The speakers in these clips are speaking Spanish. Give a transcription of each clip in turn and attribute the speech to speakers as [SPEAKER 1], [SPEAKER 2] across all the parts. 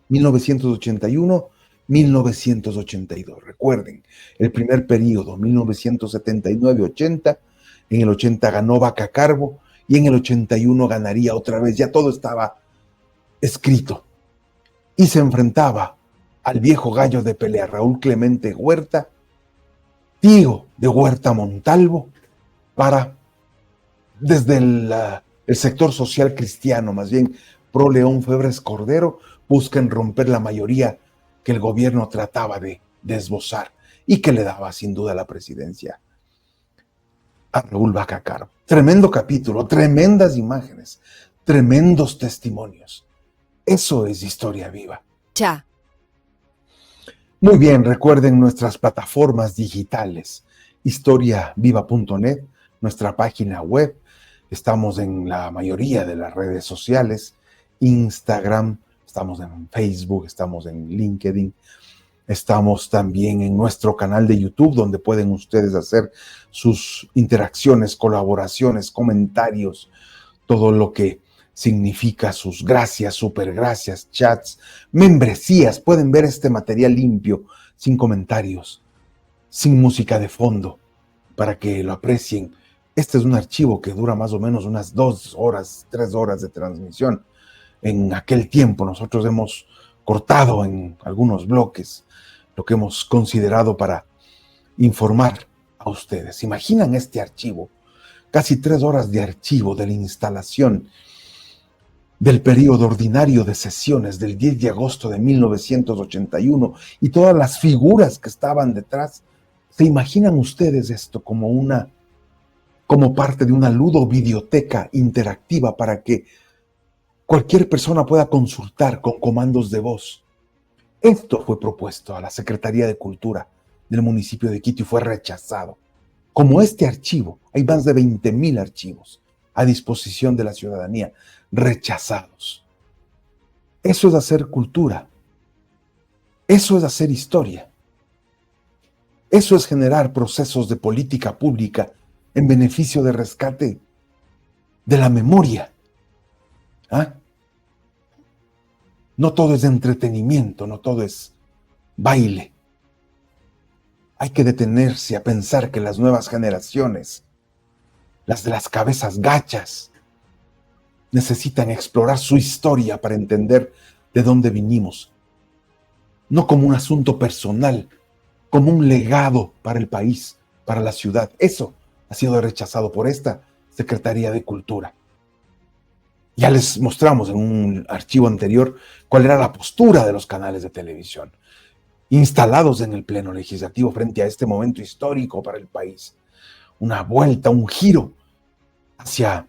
[SPEAKER 1] 1981, 1982. Recuerden, el primer periodo, 1979-80, en el 80 ganó Vaca Carbo y en el 81 ganaría otra vez. Ya todo estaba escrito. Y se enfrentaba al viejo gallo de pelea, Raúl Clemente Huerta, tío de Huerta Montalvo, desde el sector social cristiano, más bien pro León Febres Cordero, buscan romper la mayoría que el gobierno trataba de esbozar y que le daba sin duda la presidencia a Raúl Vaca Carbo. Tremendo capítulo, tremendas imágenes, tremendos testimonios. Eso es historia viva.
[SPEAKER 2] Ya.
[SPEAKER 1] Muy bien, recuerden nuestras plataformas digitales, historiaviva.net, nuestra página web. Estamos en la mayoría de las redes sociales, Instagram, estamos en Facebook, estamos en LinkedIn, estamos también en nuestro canal de YouTube, donde pueden ustedes hacer sus interacciones, colaboraciones, comentarios, todo lo que significa sus gracias, supergracias, chats, membresías. Pueden ver este material limpio, sin comentarios, sin música de fondo, para que lo aprecien. Este es un archivo que dura más o menos unas 2 horas, 3 horas de transmisión. En aquel tiempo nosotros hemos cortado en algunos bloques lo que hemos considerado para informar a ustedes. ¿Imaginan este archivo? Casi 3 horas de archivo de la instalación del periodo ordinario de sesiones del 10 de agosto de 1981 y todas las figuras que estaban detrás. ¿Se imaginan ustedes esto como parte de una ludovideoteca interactiva para que cualquier persona pueda consultar con comandos de voz? Esto fue propuesto a la Secretaría de Cultura del municipio de Quito y fue rechazado. Como este archivo, hay más de 20,000 archivos a disposición de la ciudadanía, rechazados. Eso es hacer cultura. Eso es hacer historia. Eso es generar procesos de política pública en beneficio de rescate de la memoria. ¿Ah? No todo es entretenimiento, no todo es baile. Hay que detenerse a pensar que las nuevas generaciones, las de las cabezas gachas, necesitan explorar su historia para entender de dónde vinimos. No como un asunto personal, como un legado para el país, para la ciudad. Eso ha sido rechazado por esta Secretaría de Cultura. Ya les mostramos en un archivo anterior cuál era la postura de los canales de televisión instalados en el Pleno Legislativo frente a este momento histórico para el país. Una vuelta, un giro hacia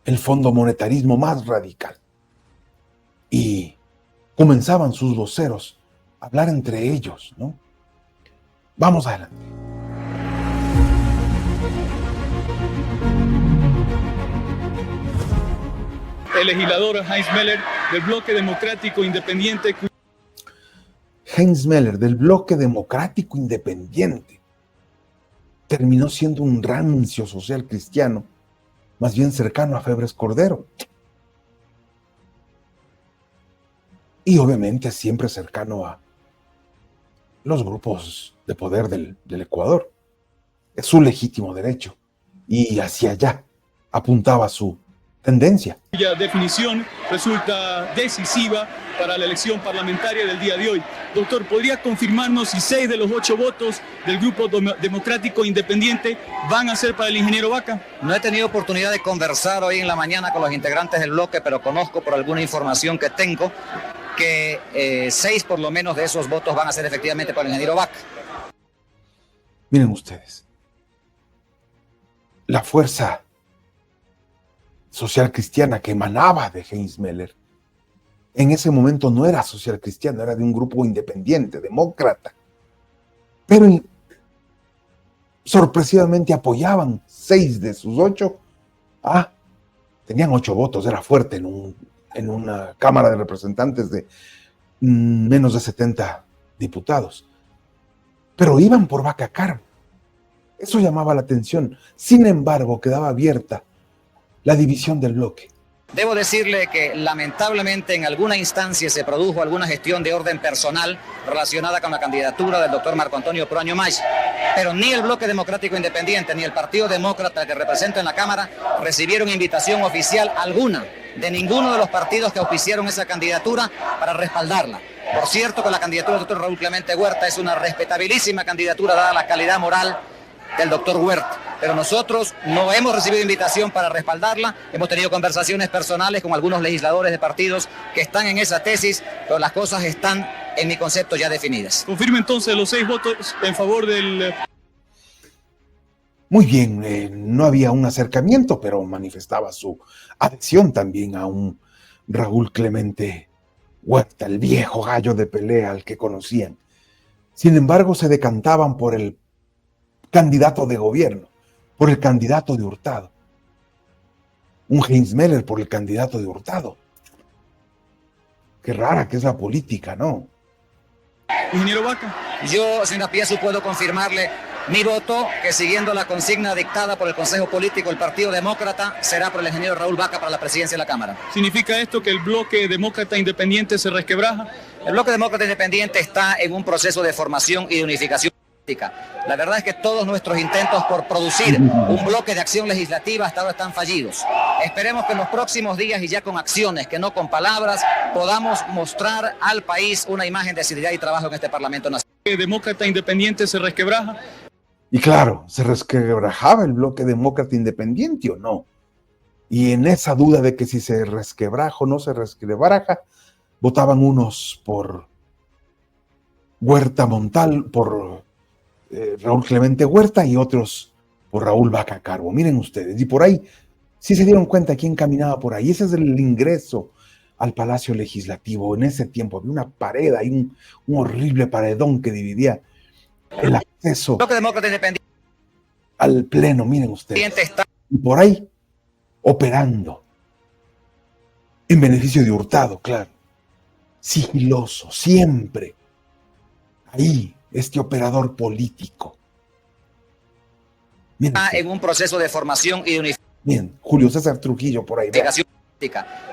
[SPEAKER 1] el fondo monetarismo más radical. Y comenzaban sus voceros a hablar entre ellos, ¿no? Vamos adelante.
[SPEAKER 3] El legislador Heinz Meller del Bloque Democrático Independiente.
[SPEAKER 1] Heinz Meller del Bloque Democrático Independiente terminó siendo un rancio social cristiano, más bien cercano a Febres Cordero. Y obviamente siempre cercano a los grupos de poder del Ecuador. Es su legítimo derecho. Y hacia allá apuntaba su tendencia.
[SPEAKER 3] Cuya definición resulta decisiva para la elección parlamentaria del día de hoy. Doctor, ¿podría confirmarnos si 6 de los 8 votos del Grupo Democrático Independiente van a ser para el ingeniero Vaca?
[SPEAKER 4] No he tenido oportunidad de conversar hoy en la mañana con los integrantes del bloque, pero conozco por alguna información que tengo que 6 por lo menos de esos votos van a ser efectivamente para el ingeniero Vaca.
[SPEAKER 1] Miren ustedes, la fuerza social cristiana que emanaba de Heinz Meller en ese momento no era social cristiana, era de un grupo independiente, demócrata, pero sorpresivamente apoyaban 6 de sus 8. Tenían 8 votos, era fuerte en una Cámara de Representantes de menos de 70 diputados, pero iban por Vaca Carbo. Eso llamaba la atención. Sin embargo, quedaba abierta la división del bloque.
[SPEAKER 4] Debo decirle que lamentablemente en alguna instancia se produjo alguna gestión de orden personal relacionada con la candidatura del doctor Marco Antonio Proaño Maya, pero ni el Bloque Democrático Independiente ni el Partido Demócrata que represento en la Cámara recibieron invitación oficial alguna de ninguno de los partidos que auspiciaron esa candidatura para respaldarla. Por cierto, que la candidatura del doctor Raúl Clemente Huerta es una respetabilísima candidatura dada la calidad moral del doctor Huerta, pero nosotros no hemos recibido invitación para respaldarla. Hemos tenido conversaciones personales con algunos legisladores de partidos que están en esa tesis, pero las cosas están, en mi concepto, ya definidas.
[SPEAKER 3] Confirme entonces los 6 votos en favor del...
[SPEAKER 1] Muy bien, no había un acercamiento, pero manifestaba su adhesión también a un Raúl Clemente Huerta, el viejo gallo de pelea al que conocían. Sin embargo, se decantaban por el candidato de gobierno, por el candidato de Hurtado. Un Heinz Meller por el candidato de Hurtado. Qué rara que es la política, ¿no?
[SPEAKER 3] Ingeniero Vaca.
[SPEAKER 4] Yo, señora Piazzu, puedo confirmarle mi voto, que siguiendo la consigna dictada por el Consejo Político del Partido Demócrata, será por el ingeniero Raúl Vaca para la presidencia de la Cámara.
[SPEAKER 3] ¿Significa esto que el Bloque Demócrata Independiente se resquebraja?
[SPEAKER 4] El Bloque Demócrata Independiente está en un proceso de formación y de unificación política. La verdad es que todos nuestros intentos por producir un bloque de acción legislativa hasta ahora están fallidos. Esperemos que en los próximos días y ya con acciones, que no con palabras, podamos mostrar al país una imagen de seriedad y trabajo en este Parlamento Nacional.
[SPEAKER 3] ¿El Demócrata Independiente se resquebraja?
[SPEAKER 1] Y claro, ¿se resquebrajaba el Bloque Demócrata Independiente o no? Y en esa duda de que si se resquebraja o no se resquebraja, votaban unos por Huerta Montal, por Raúl Clemente Huerta, y otros por Raúl Vaca Carbo. Miren ustedes, y por ahí, sí se dieron cuenta quién caminaba por ahí. Ese es el ingreso al Palacio Legislativo. En ese tiempo había una pared, hay un horrible paredón que dividía el acceso al pleno. Miren ustedes, y por ahí operando en beneficio de Hurtado, claro, sigiloso, siempre ahí este operador político. Miren,
[SPEAKER 4] en un proceso de formación y de unificación.
[SPEAKER 1] Bien, Julio César Trujillo por ahí.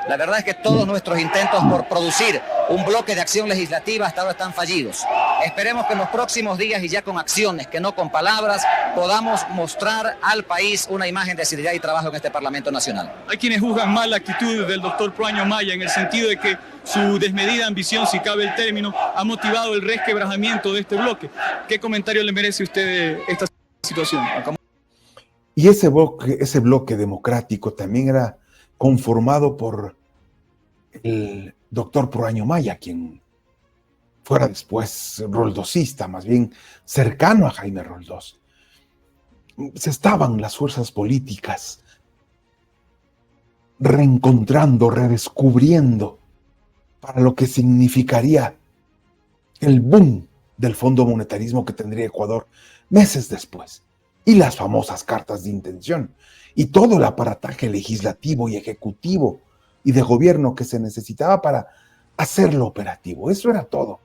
[SPEAKER 4] La verdad es que todos nuestros intentos por producir un bloque de acción legislativa hasta ahora están fallidos. Esperemos que en los próximos días y ya con acciones, que no con palabras, podamos mostrar al país una imagen de seriedad y trabajo en este Parlamento Nacional.
[SPEAKER 3] Hay quienes juzgan mal la actitud del doctor Proaño Maya en el sentido de que su desmedida ambición, si cabe el término, ha motivado el resquebrajamiento de este bloque. ¿Qué comentario le merece usted de esta situación?
[SPEAKER 1] Y ese bloque democrático también era conformado por el doctor Proaño Maya, quien fuera después roldosista, más bien cercano a Jaime Roldós. Se estaban las fuerzas políticas reencontrando, redescubriendo para lo que significaría el boom del Fondo Monetarismo que tendría Ecuador meses después, y las famosas cartas de intención, y todo el aparataje legislativo y ejecutivo y de gobierno que se necesitaba para hacerlo operativo. Eso era todo.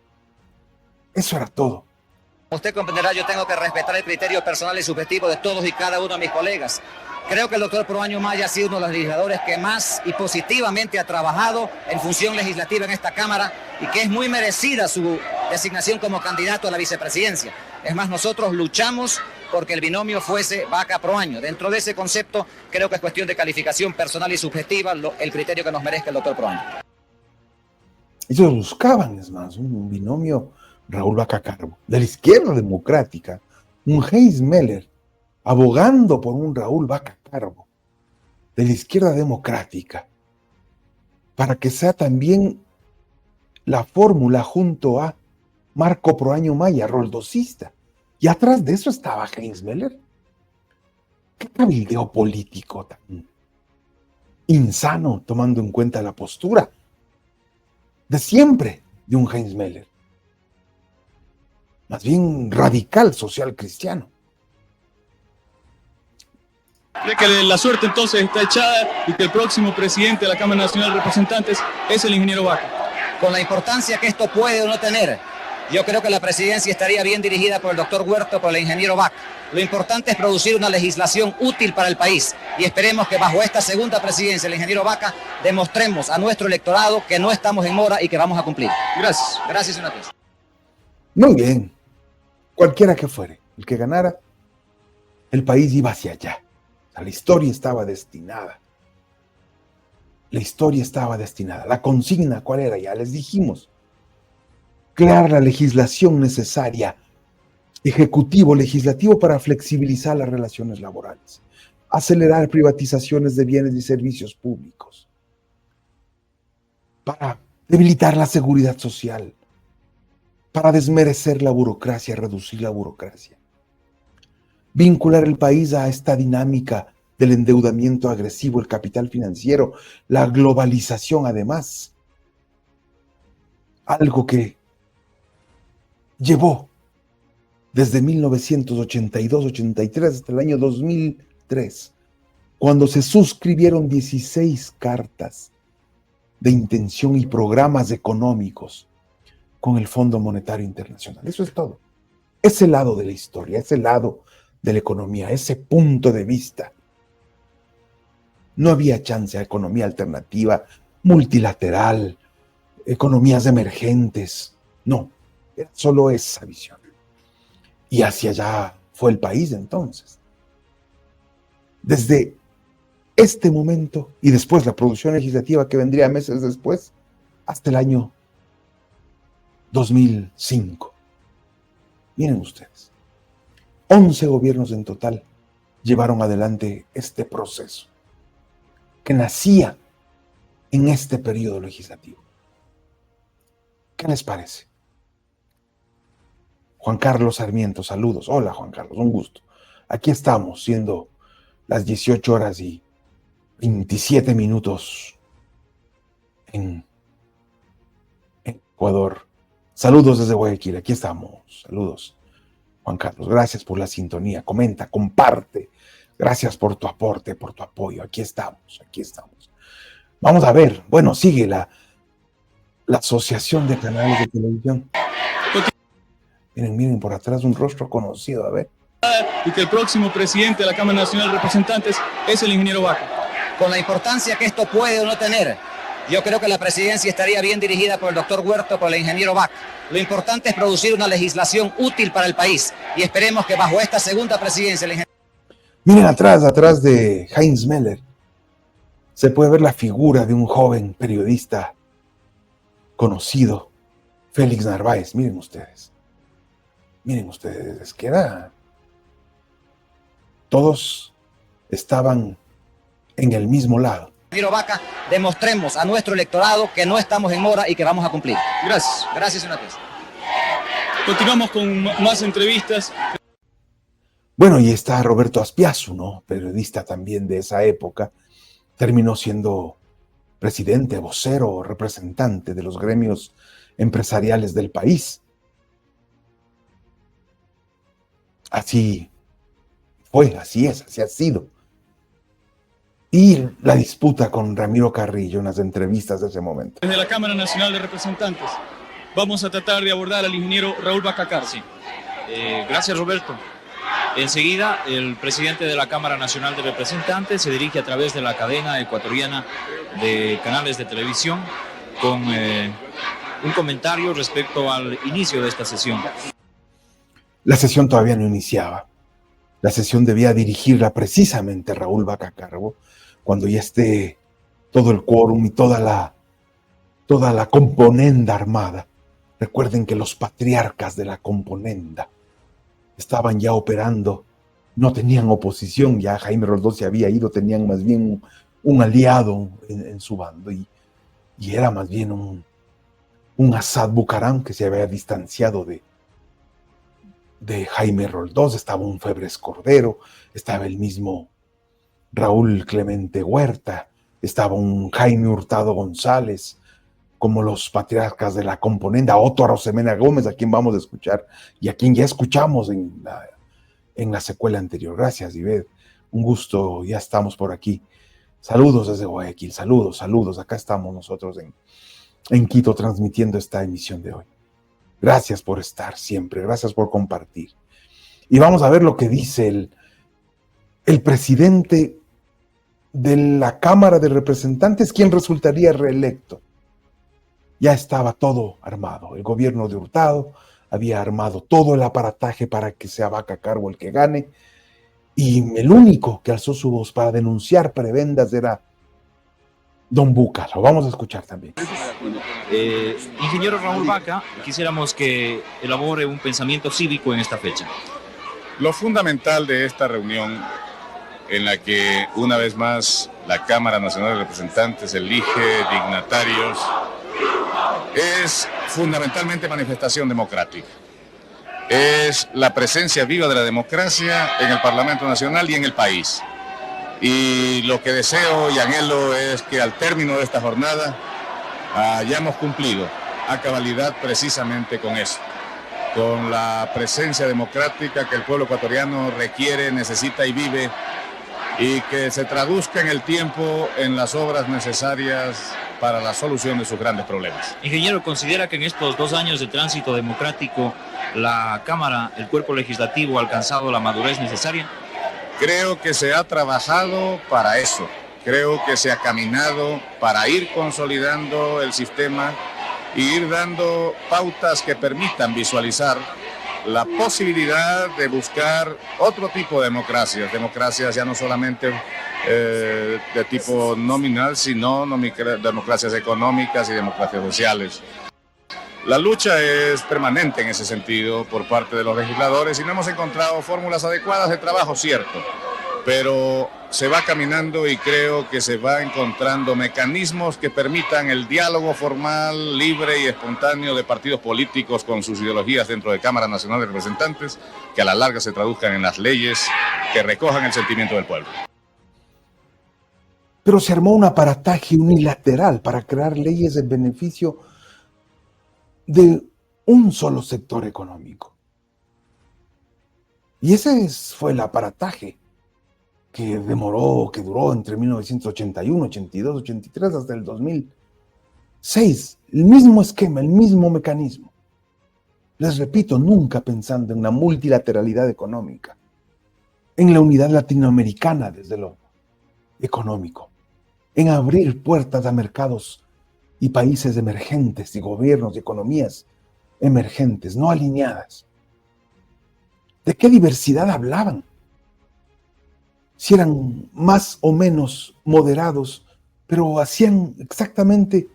[SPEAKER 1] Eso era todo.
[SPEAKER 4] Usted comprenderá, yo tengo que respetar el criterio personal y subjetivo de todos y cada uno de mis colegas. Creo que el doctor Proaño Maya ha sido uno de los legisladores que más y positivamente ha trabajado en función legislativa en esta Cámara, y que es muy merecida su designación como candidato a la vicepresidencia. Es más, nosotros luchamos porque el binomio fuese Vaca-Proaño. Dentro de ese concepto, creo que es cuestión de calificación personal y subjetiva el criterio que nos merezca el doctor Proaño.
[SPEAKER 1] Ellos buscaban, es más, un binomio Raúl Vaca Carbo, de la izquierda democrática, un Heinz Meller abogando por un Raúl Vaca Carbo, de la izquierda democrática, para que sea también la fórmula junto a Marco Proaño Maya, roldosista. Y atrás de eso estaba Heinz Meller. ¿Qué cabildeo político tan insano, tomando en cuenta la postura de siempre de un Heinz Meller? Más bien radical, social cristiano.
[SPEAKER 3] ¿Cree que la suerte entonces está echada y que el próximo presidente de la Cámara Nacional de Representantes es el ingeniero Vaca?
[SPEAKER 4] Con la importancia que esto puede o no tener, Yo creo que la presidencia estaría bien dirigida por el doctor Huerta o por el ingeniero Vaca. Lo importante es producir una legislación útil para el país y esperemos que bajo esta segunda presidencia del ingeniero Vaca demostremos a nuestro electorado que no estamos en mora y que vamos a cumplir.
[SPEAKER 3] Gracias.
[SPEAKER 4] Gracias, señor juez.
[SPEAKER 1] Muy bien. Cualquiera que fuere, el que ganara, el país iba hacia allá. O sea, la historia estaba destinada. La historia estaba destinada. La consigna, ¿cuál era? Ya les dijimos. Crear la legislación necesaria, ejecutivo, legislativo, para flexibilizar las relaciones laborales, acelerar privatizaciones de bienes y servicios públicos, para debilitar la seguridad social, para desmerecer la burocracia, reducir la burocracia, vincular el país a esta dinámica del endeudamiento agresivo, el capital financiero, la globalización además, algo que llevó desde 1982-83 hasta el año 2003, cuando se suscribieron 16 cartas de intención y programas económicos con el Fondo Monetario Internacional. Eso es todo. Ese lado de la historia, ese lado de la economía, ese punto de vista. No había chance a economía alternativa, multilateral, economías emergentes. No, era solo esa visión. Y hacia allá fue el país entonces. Desde este momento y después la producción legislativa que vendría meses después, hasta el año 2005. Miren ustedes, 11 gobiernos en total llevaron adelante este proceso que nacía en este periodo legislativo. ¿Qué les parece? Juan Carlos Sarmiento, saludos. Hola, Juan Carlos, un gusto. Aquí estamos, siendo las 18 horas y 27 minutos en Ecuador. Saludos desde Guayaquil, aquí estamos. Saludos, Juan Carlos. Gracias por la sintonía. Comenta, comparte. Gracias por tu aporte, por tu apoyo. Aquí estamos, aquí estamos. Vamos a ver. Bueno, sigue la Asociación de Canales de Televisión. Miren por atrás un rostro conocido, a ver.
[SPEAKER 3] Y que el próximo presidente de la Cámara Nacional de Representantes es el ingeniero Vaca.
[SPEAKER 4] Con la importancia que esto puede o no tener, yo creo que la presidencia estaría bien dirigida por el doctor Huerta o por el ingeniero Vaca. Lo importante es producir una legislación útil para el país y esperemos que bajo esta segunda presidencia el ingeniero...
[SPEAKER 1] Miren atrás de Heinz Meller, se puede ver la figura de un joven periodista conocido, Félix Narváez. Miren ustedes, es que era... Todos estaban en el mismo lado.
[SPEAKER 4] Ingeniero Vaca, demostremos a nuestro electorado que no estamos en mora y que vamos a cumplir.
[SPEAKER 3] Gracias.
[SPEAKER 4] Gracias, señor juez.
[SPEAKER 3] Continuamos con más entrevistas.
[SPEAKER 1] Bueno, y está Roberto Aspiazu, ¿no? Periodista también de esa época. Terminó siendo presidente, vocero, representante de los gremios empresariales del país. Así fue, así es, así ha sido. Y la disputa con Ramiro Carrillo en las entrevistas de ese momento.
[SPEAKER 3] Desde la Cámara Nacional de Representantes vamos a tratar de abordar al ingeniero Raúl Vaca Cárcel.
[SPEAKER 2] Gracias, Roberto. Enseguida, el presidente de la Cámara Nacional de Representantes se dirige a través de la cadena ecuatoriana de canales de televisión con un comentario respecto al inicio de esta sesión.
[SPEAKER 1] La sesión todavía no iniciaba. La sesión debía dirigirla precisamente Raúl Vaca Carbo, cuando ya esté todo el quórum y toda la componenda armada. Recuerden que los patriarcas de la componenda estaban ya operando, no tenían oposición, ya Jaime Roldós se había ido, tenían más bien un aliado en su bando, y era más bien un Asad Bucaram que se había distanciado de Jaime Roldós. Estaba un Febres Cordero, estaba el mismo Raúl Clemente Huerta, estaba un Jaime Hurtado González, como los patriarcas de la componenda, Otto Arosemena Gómez, a quien vamos a escuchar y a quien ya escuchamos en la secuela anterior. Gracias, Ived. Un gusto, ya estamos por aquí. Saludos desde Guayaquil, saludos. Acá estamos nosotros en Quito transmitiendo esta emisión de hoy. Gracias por estar siempre, gracias por compartir. Y vamos a ver lo que dice el presidente de la Cámara de Representantes, quien resultaría reelecto. Ya estaba todo armado. El gobierno de Hurtado había armado todo el aparataje para que sea Vaca Carbo el que gane, y el único que alzó su voz para denunciar prebendas era don Buca. Lo vamos a escuchar también.
[SPEAKER 2] Ingeniero Raúl Vaca, quisiéramos que elabore un pensamiento cívico en esta fecha.
[SPEAKER 5] Lo fundamental de esta reunión, en la que una vez más la Cámara Nacional de Representantes elige dignatarios, es fundamentalmente manifestación democrática. Es la presencia viva de la democracia en el Parlamento Nacional y en el país. Y lo que deseo y anhelo es que al término de esta jornada hayamos cumplido a cabalidad precisamente con eso, con la presencia democrática que el pueblo ecuatoriano requiere, necesita y vive, y que se traduzca en el tiempo en las obras necesarias para la solución de sus grandes problemas.
[SPEAKER 2] Ingeniero, ¿considera que en estos 2 años de tránsito democrático la Cámara, el cuerpo legislativo, ha alcanzado la madurez necesaria?
[SPEAKER 5] Creo que se ha trabajado para eso. Creo que se ha caminado para ir consolidando el sistema y ir dando pautas que permitan visualizar la posibilidad de buscar otro tipo de democracias ya no solamente de tipo nominal, sino democracias económicas y democracias sociales. La lucha es permanente en ese sentido por parte de los legisladores y no hemos encontrado fórmulas adecuadas de trabajo, cierto, pero se va caminando y creo que se va encontrando mecanismos que permitan el diálogo formal, libre y espontáneo de partidos políticos con sus ideologías dentro de Cámara Nacional de Representantes, que a la larga se traduzcan en las leyes que recojan el sentimiento del pueblo.
[SPEAKER 1] Pero se armó un aparataje unilateral para crear leyes en beneficio de un solo sector económico. Y ese fue el aparataje que duró entre 1981, 82, 83 hasta el 2006. El mismo esquema, el mismo mecanismo. Les repito, nunca pensando en la multilateralidad económica, en la unidad latinoamericana desde lo económico, en abrir puertas a mercados y países emergentes y gobiernos y economías emergentes, no alineadas. ¿De qué diversidad hablaban? Si eran más o menos moderados, pero hacían exactamente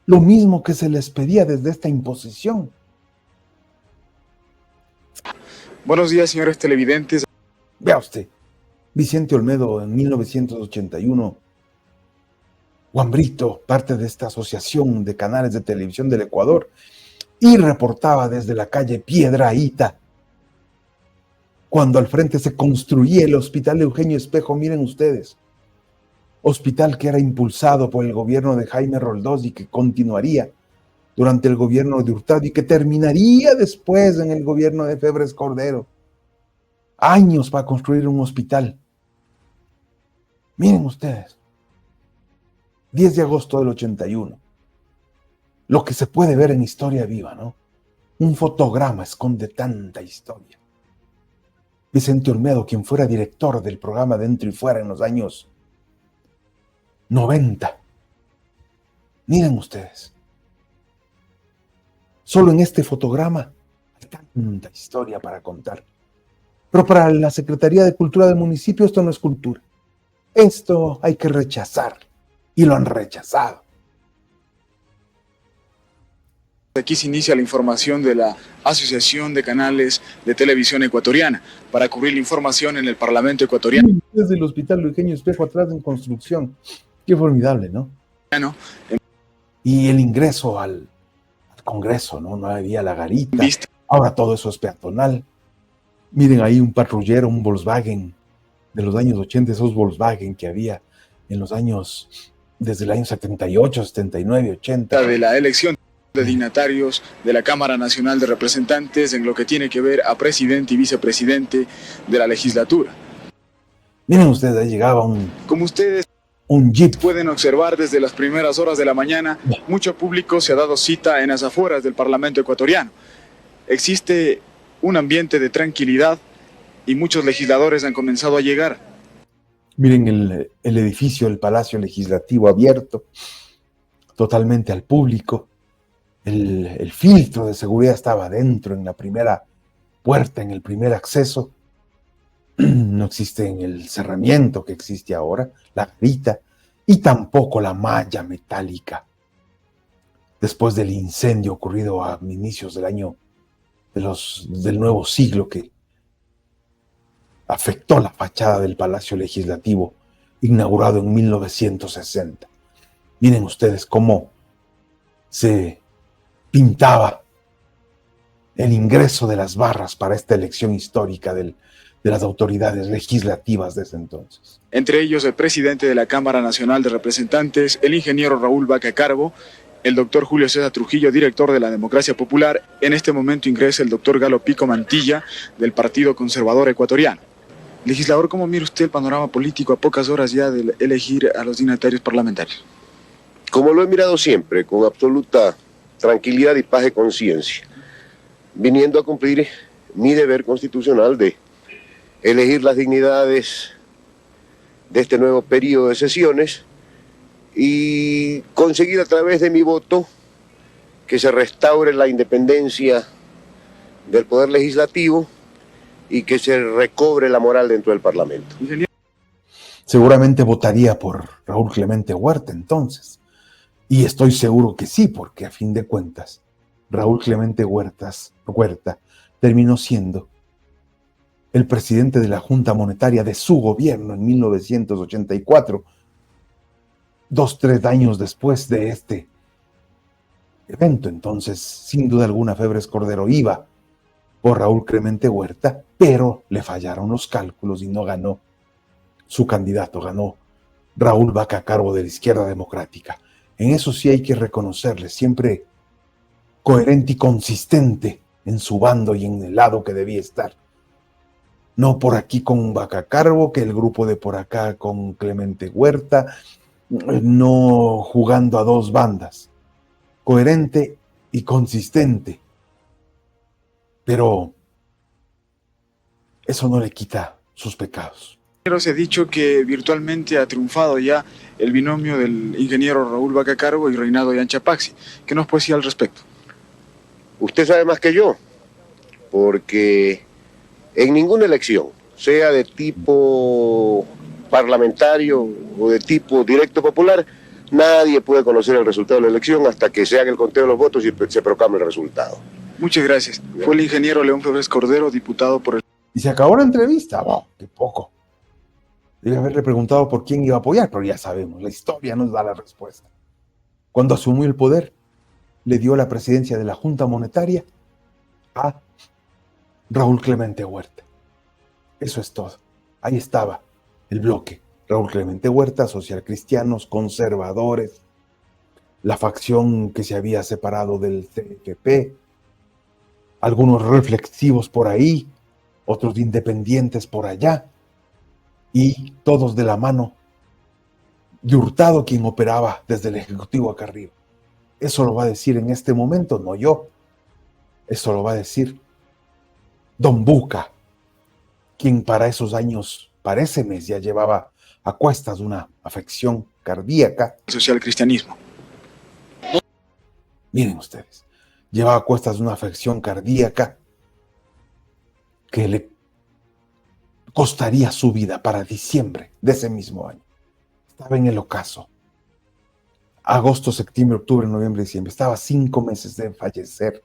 [SPEAKER 1] lo mismo que se les pedía desde esta imposición.
[SPEAKER 6] Buenos días, señores televidentes.
[SPEAKER 1] Vea usted, Vicente Olmedo en 1981, Juan Brito, parte de esta asociación de canales de televisión del Ecuador, y reportaba desde la calle Piedrahíta, cuando al frente se construía el hospital de Eugenio Espejo. Miren ustedes, hospital que era impulsado por el gobierno de Jaime Roldós y que continuaría durante el gobierno de Hurtado y que terminaría después en el gobierno de Febres Cordero. Años para construir un hospital. Miren ustedes, 10 de agosto del 81, lo que se puede ver en Historia Viva, ¿no? Un fotograma esconde tanta historia. Vicente Olmedo, quien fuera director del programa Dentro y Fuera en los años 90. Miren ustedes, solo en este fotograma hay tanta historia para contar. Pero para la Secretaría de Cultura del municipio esto no es cultura. Esto hay que rechazar, y lo han rechazado.
[SPEAKER 6] Aquí se inicia la información de la Asociación de Canales de Televisión Ecuatoriana para cubrir la información en el Parlamento ecuatoriano.
[SPEAKER 1] Desde el Hospital Eugenio Espejo atrás en construcción. Qué formidable, ¿no? Y el ingreso al Congreso, ¿no? No había la garita. Ahora todo eso es peatonal. Miren ahí un patrullero, un Volkswagen de los años 80, esos Volkswagen que había en los años, desde el año 78, 79, 80.
[SPEAKER 6] De la elección de dignatarios de la Cámara Nacional de Representantes en lo que tiene que ver a presidente y vicepresidente de la legislatura.
[SPEAKER 1] Miren ustedes, ahí llegaba
[SPEAKER 6] Como ustedes
[SPEAKER 1] un jeep.
[SPEAKER 6] Pueden observar desde las primeras horas de la mañana, mucho público se ha dado cita en las afueras del Parlamento ecuatoriano. Existe un ambiente de tranquilidad y muchos legisladores han comenzado a llegar.
[SPEAKER 1] Miren el edificio del Palacio Legislativo abierto, totalmente al público. El filtro de seguridad estaba adentro, en la primera puerta, en el primer acceso. No existe en el cerramiento que existe ahora, la garita, y tampoco la malla metálica. Después del incendio ocurrido a inicios del año del nuevo siglo, que afectó la fachada del Palacio Legislativo, inaugurado en 1960. Miren ustedes cómo se pintaba el ingreso de las barras para esta elección histórica de las autoridades legislativas desde entonces.
[SPEAKER 6] Entre ellos el presidente de la Cámara Nacional de Representantes, el ingeniero Raúl Vaca Carbo, el doctor Julio César Trujillo, director de la Democracia Popular. En este momento ingresa el doctor Galo Pico Mantilla, del Partido Conservador Ecuatoriano. Legislador, ¿cómo mira usted el panorama político a pocas horas ya de elegir a los dignatarios parlamentarios?
[SPEAKER 7] Como lo he mirado siempre, con absoluta tranquilidad y paz de conciencia, viniendo a cumplir mi deber constitucional de elegir las dignidades de este nuevo periodo de sesiones y conseguir a través de mi voto que se restaure la independencia del Poder Legislativo y que se recobre la moral dentro del Parlamento.
[SPEAKER 1] Seguramente votaría por Raúl Clemente Huerta entonces. Y estoy seguro que sí, porque a fin de cuentas, Raúl Clemente Huerta terminó siendo el presidente de la Junta Monetaria de su gobierno en 1984, 2-3 años después de este evento. Entonces, sin duda alguna, Febres Cordero iba por Raúl Clemente Huerta, pero le fallaron los cálculos y no ganó su candidato, ganó Raúl Vaca Carbo de la Izquierda Democrática. En eso sí hay que reconocerle, siempre coherente y consistente en su bando y en el lado que debía estar. No por aquí con Vaca Carbo, que el grupo de por acá con Clemente Huerta, no jugando a dos bandas. Coherente y consistente. Pero eso no le quita sus pecados.
[SPEAKER 6] Se ha dicho que virtualmente ha triunfado ya el binomio del ingeniero Raúl Vaca Carbo y Reinaldo Yanchapaxi. ¿Qué nos puede decir al respecto?
[SPEAKER 7] Usted sabe más que yo, porque en ninguna elección, sea de tipo parlamentario o de tipo directo popular, nadie puede conocer el resultado de la elección hasta que se haga el conteo de los votos y se proclame el resultado.
[SPEAKER 6] Muchas gracias. Fue el ingeniero León Febres Cordero, diputado por el...
[SPEAKER 1] Y se acabó la entrevista. ¡Wow! ¡Qué poco! Debe haberle preguntado por quién iba a apoyar, pero ya sabemos, la historia nos da la respuesta. Cuando asumió el poder, le dio la presidencia de la Junta Monetaria a Raúl Clemente Huerta. Eso es todo. Ahí estaba el bloque. Raúl Clemente Huerta, socialcristianos, conservadores, la facción que se había separado del CFP, algunos reflexivos por ahí, otros independientes por allá, y todos de la mano de Hurtado, quien operaba desde el Ejecutivo acá arriba. Eso lo va a decir en este momento, no yo. Eso lo va a decir Don Buca, quien para esos años, para ese mes, ya llevaba a cuestas una afección cardíaca.
[SPEAKER 6] Socialcristianismo.
[SPEAKER 1] Miren ustedes, llevaba a cuestas una afección cardíaca que le costaría su vida para diciembre de ese mismo año. Estaba en el ocaso. Agosto, septiembre, octubre, noviembre, diciembre. Estaba a 5 meses de fallecer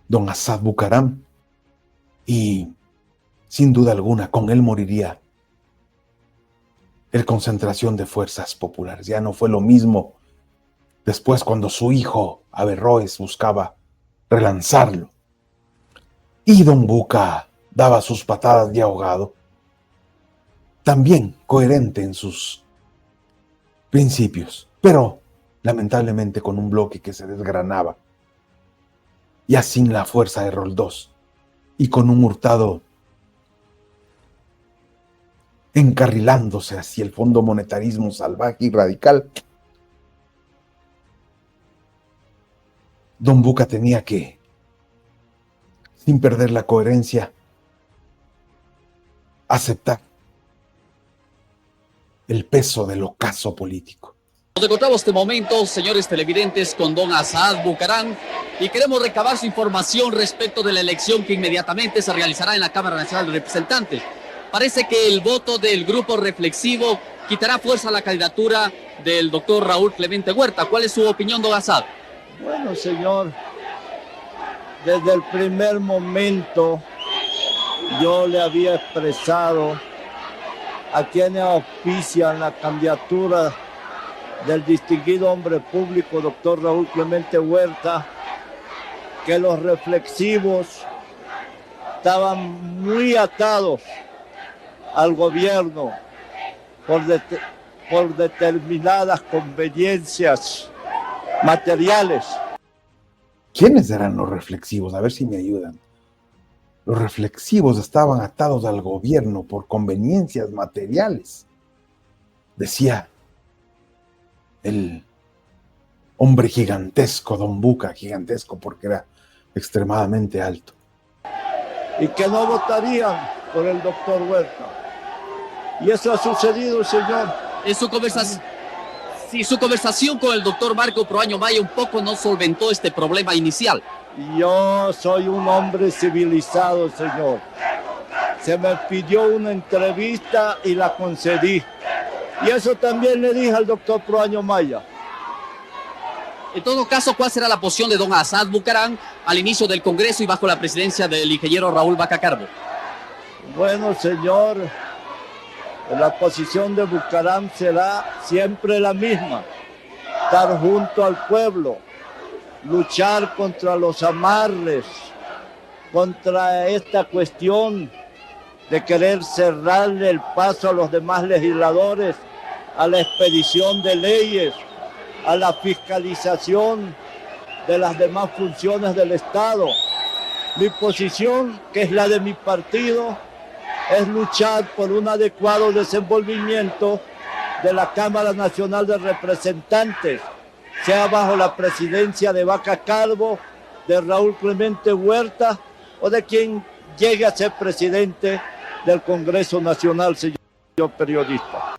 [SPEAKER 1] don Asad Bucaram. Y sin duda alguna, con él moriría el Concentración de Fuerzas Populares. Ya no fue lo mismo después cuando su hijo Averroes buscaba relanzarlo. Y don Buca daba sus patadas de ahogado, también coherente en sus principios, pero lamentablemente con un bloque que se desgranaba, ya sin la fuerza de Roldós, y con un Hurtado encarrilándose hacia el fondo monetarismo salvaje y radical, Don Buca tenía que, sin perder la coherencia, aceptar el peso del ocaso político.
[SPEAKER 8] Nos encontramos este momento, señores televidentes, con don Asad Bucarán y queremos recabar su información respecto de la elección que inmediatamente se realizará en la Cámara Nacional de Representantes. Parece que el voto del grupo reflexivo quitará fuerza a la candidatura del doctor Raúl Clemente Huerta. ¿Cuál es su opinión, don Asad?
[SPEAKER 9] Bueno, señor, desde el primer momento yo le había expresado a quienes auspician la candidatura del distinguido hombre público, doctor Raúl Clemente Huerta, que los reflexivos estaban muy atados al gobierno por determinadas conveniencias materiales.
[SPEAKER 1] ¿Quiénes eran los reflexivos? A ver si me ayudan. Los reflexivos estaban atados al gobierno por conveniencias materiales, decía el hombre gigantesco, Don Buca, gigantesco porque era extremadamente alto.
[SPEAKER 9] Y que no votarían por el doctor Huerta. Y eso ha sucedido, señor.
[SPEAKER 8] En su conversación, si su conversación con el doctor Marco Proaño Maya un poco no solventó este problema inicial.
[SPEAKER 9] Yo soy un hombre civilizado, señor. Se me pidió una entrevista y la concedí. Y eso también le dije al doctor Proaño Maya.
[SPEAKER 8] En todo caso, ¿cuál será la posición de don Asad Bucarán al inicio del Congreso y bajo la presidencia del ingeniero Raúl Vaca Carbo?
[SPEAKER 9] Bueno, señor, la posición de Bucarán será siempre la misma. Estar junto al pueblo, luchar contra los amarres, contra esta cuestión de querer cerrarle el paso a los demás legisladores, a la expedición de leyes, a la fiscalización de las demás funciones del Estado. Mi posición, que es la de mi partido, es luchar por un adecuado desenvolvimiento de la Cámara Nacional de Representantes, sea bajo la presidencia de Vaca Carbo, de Raúl Clemente Huerta o de quien llegue a ser presidente del Congreso Nacional, señor periodista.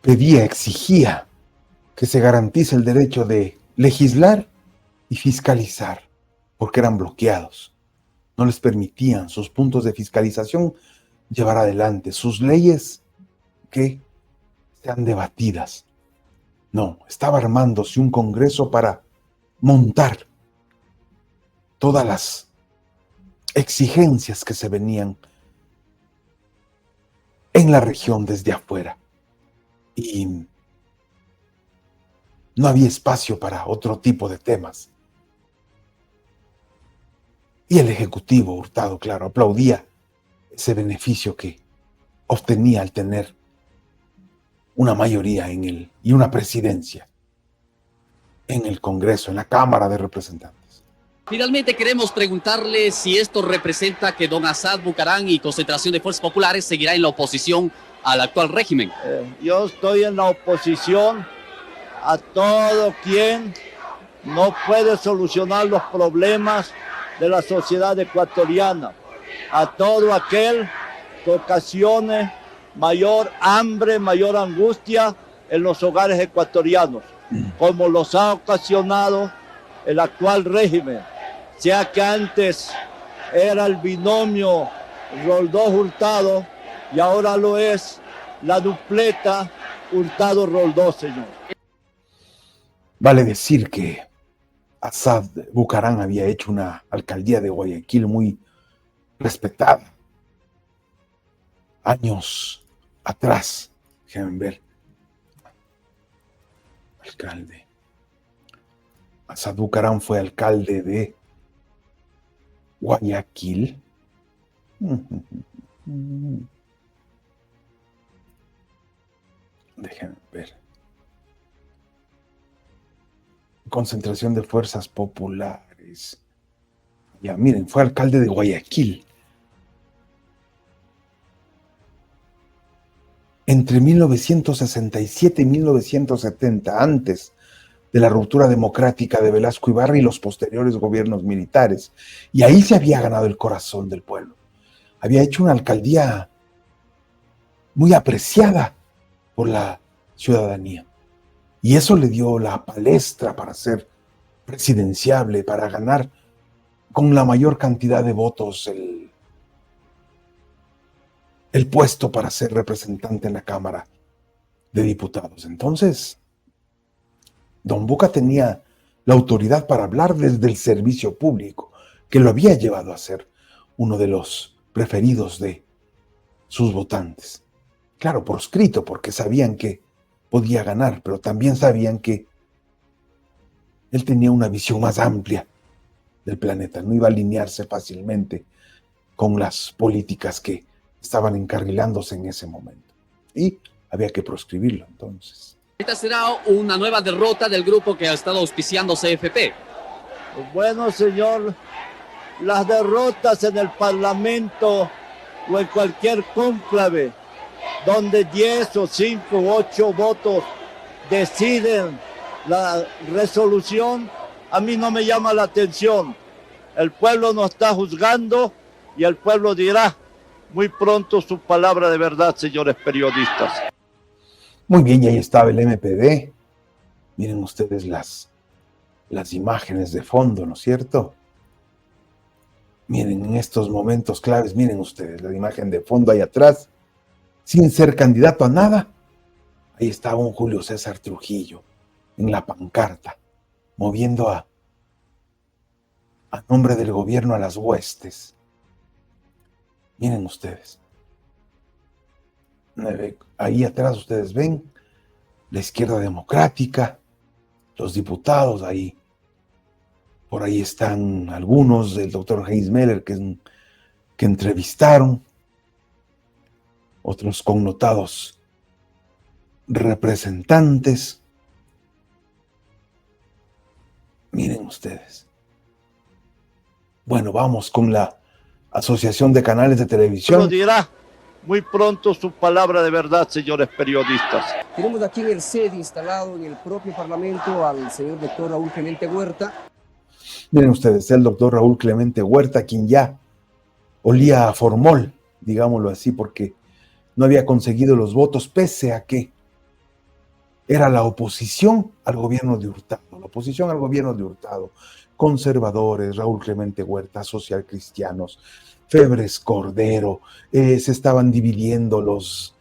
[SPEAKER 1] Pedía, exigía que se garantice el derecho de legislar y fiscalizar, porque eran bloqueados. No les permitían sus puntos de fiscalización llevar adelante sus leyes que sean debatidas. No, estaba armándose un congreso para montar todas las exigencias que se venían en la región desde afuera. Y no había espacio para otro tipo de temas. Y el Ejecutivo, Hurtado, claro, aplaudía ese beneficio que obtenía al tener una mayoría y una presidencia en el Congreso, en la Cámara de Representantes.
[SPEAKER 8] Finalmente queremos preguntarle si esto representa que don Asad Bucarán y Concentración de Fuerzas Populares seguirá en la oposición al actual régimen.
[SPEAKER 9] Yo estoy en la oposición a todo quien no puede solucionar los problemas de la sociedad ecuatoriana, a todo aquel que ocasione mayor hambre, mayor angustia en los hogares ecuatorianos, como los ha ocasionado el actual régimen, sea que antes era el binomio Roldós-Hurtado y ahora lo es la dupleta Hurtado-Roldós, señor.
[SPEAKER 1] Vale decir que Asad Bucarán había hecho una alcaldía de Guayaquil muy respetada. Años atrás, déjenme ver. Alcalde. Asad Bucarán fue alcalde de Guayaquil. Déjenme ver. Concentración de Fuerzas Populares. Ya, miren, fue alcalde de Guayaquil. entre 1967 y 1970, antes de la ruptura democrática de Velasco Ibarra y los posteriores gobiernos militares. Y ahí se había ganado el corazón del pueblo. Había hecho una alcaldía muy apreciada por la ciudadanía. Y eso le dio la palestra para ser presidenciable, para ganar con la mayor cantidad de votos el puesto para ser representante en la Cámara de Diputados. Entonces, don Buca tenía la autoridad para hablar desde el servicio público, que lo había llevado a ser uno de los preferidos de sus votantes. Claro, por escrito, porque sabían que podía ganar, pero también sabían que él tenía una visión más amplia del planeta, no iba a alinearse fácilmente con las políticas que estaban encarrilándose en ese momento. Y había que proscribirlo entonces.
[SPEAKER 8] Esta será una nueva derrota del grupo que ha estado auspiciando CFP.
[SPEAKER 9] Bueno, señor, las derrotas en el Parlamento o en cualquier cónclave donde 10 o 5 o 8 votos deciden la resolución, a mí no me llama la atención. El pueblo nos está juzgando y el pueblo dirá muy pronto su palabra de verdad, señores periodistas.
[SPEAKER 1] Muy bien, y ahí estaba el MPD. Miren ustedes las imágenes de fondo, ¿no es cierto? Miren, en estos momentos claves, miren ustedes la imagen de fondo ahí atrás, sin ser candidato a nada. Ahí estaba un Julio César Trujillo en la pancarta, moviendo a nombre del gobierno a las huestes. Miren ustedes. Ahí atrás ustedes ven la izquierda democrática, los diputados ahí. Por ahí están algunos del doctor Heinz Meller que entrevistaron, otros connotados representantes. Miren ustedes. Bueno, vamos con la Asociación de Canales de Televisión.
[SPEAKER 9] Lo dirá muy pronto su palabra de verdad, señores periodistas.
[SPEAKER 10] Tenemos aquí en el sede instalado en el propio Parlamento al señor doctor Raúl Clemente Huerta.
[SPEAKER 1] Miren ustedes, el doctor Raúl Clemente Huerta, quien ya olía a formol, digámoslo así, porque no había conseguido los votos, pese a que era la oposición al gobierno de Hurtado. La oposición al gobierno de Hurtado. Conservadores, Raúl Clemente Huerta, socialcristianos, Febres Cordero, se estaban dividiendo los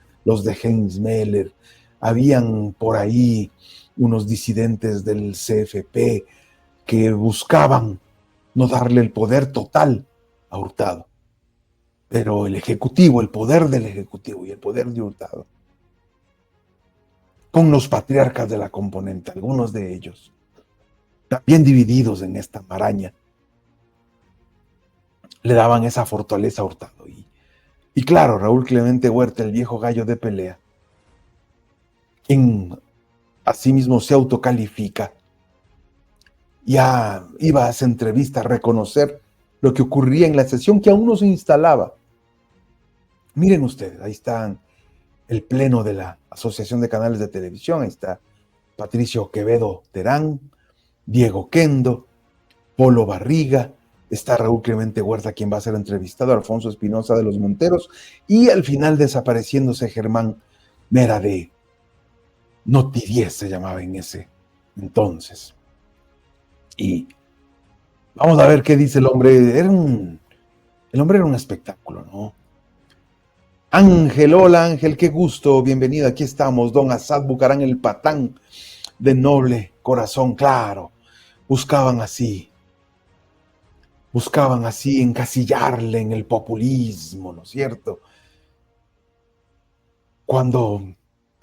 [SPEAKER 1] de Heinz Meller, habían por ahí unos disidentes del CFP que buscaban no darle el poder total a Hurtado, pero el Ejecutivo, el poder del Ejecutivo y el poder de Hurtado, con los patriarcas de la componente, algunos de ellos, también divididos en esta maraña, le daban esa fortaleza a Hurtado. Y claro, Raúl Clemente Huerta, el viejo gallo de pelea, quien asimismo se autocalifica, ya iba a esa entrevista a reconocer lo que ocurría en la sesión que aún no se instalaba. Miren ustedes, ahí está el pleno de la Asociación de Canales de Televisión, ahí está Patricio Quevedo Terán, Diego Kendo, Polo Barriga, está Raúl Clemente Huerta, quien va a ser entrevistado, Alfonso Espinosa de los Monteros, y al final desapareciéndose Germán Mera de Noti 10, se llamaba en ese entonces. Y vamos a ver qué dice el hombre. El hombre era un espectáculo, ¿no? Ángel, hola Ángel, qué gusto, bienvenido, aquí estamos, don Asad Bucarán, el patán de noble corazón, claro, buscaban así encasillarle en el populismo, ¿no es cierto? Cuando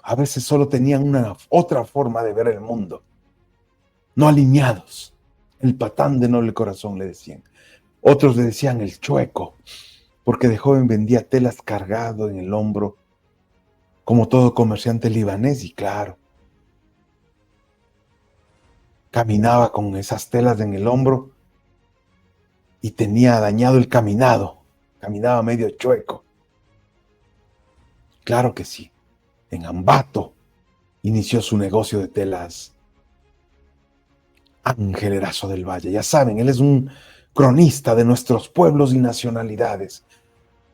[SPEAKER 1] a veces solo tenían una otra forma de ver el mundo, no alineados, el patán de noble corazón le decían, otros le decían el chueco, porque de joven vendía telas cargado en el hombro, como todo comerciante libanés, y claro, caminaba con esas telas en el hombro y tenía dañado el caminado, caminaba medio chueco. Claro que sí. en Ambato, inició su negocio de telas Ángel Erazo del Valle. Ya saben, él es un cronista de nuestros pueblos y nacionalidades,